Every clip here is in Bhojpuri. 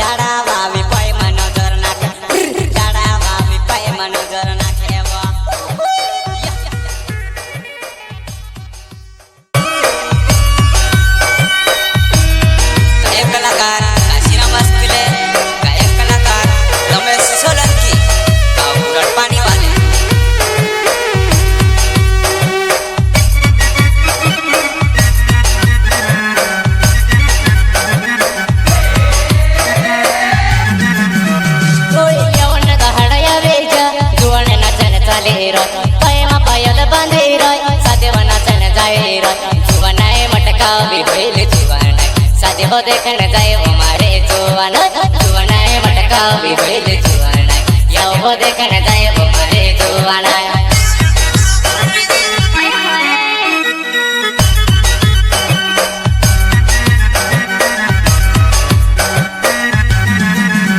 डाड़ा वावी पाय मन नजर नाखे डाड़ा वावी पाय मन नजर नाखे गायक कलाकार काशीराम अस्किले गायक कलाकार रमेश सोलंकी गाव पानी वाले हो देखण जाए वो मारे जुवान जुवानाय मटका भी होइल जुवानाय या हो देखण जाए वो मारे जुवानाय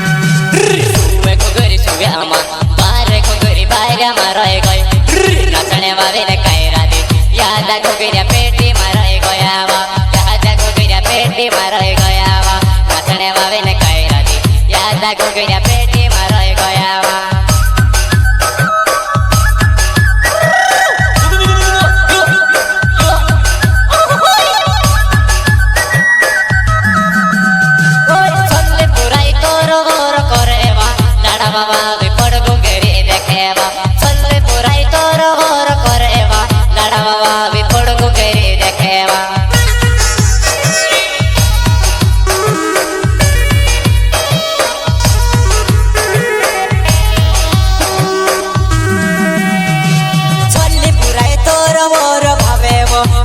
सुवे को गरी सुवे आमा बारे को गरी बारे माराय गय नाचणे वावे ने काय राधे यादा को गरी पेटी माराय गया वा पेटी माराय गया वा नाचणे वावे ने काय राधी यादा को गया पेटी माराय गया वा ओए चले पुराई तोरो गोर करे वा लाडा बाबा भी पड़गो गेरी देखे वा चले पुराई तोरो गोर करे वा लाडा बाबा भी पड़गो गेरी देखे वा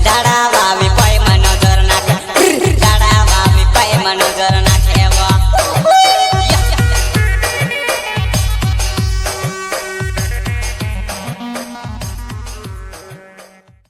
डाड़ा वावी पाय मन नजर नाखे डाड़ा वावी पाय मन नजर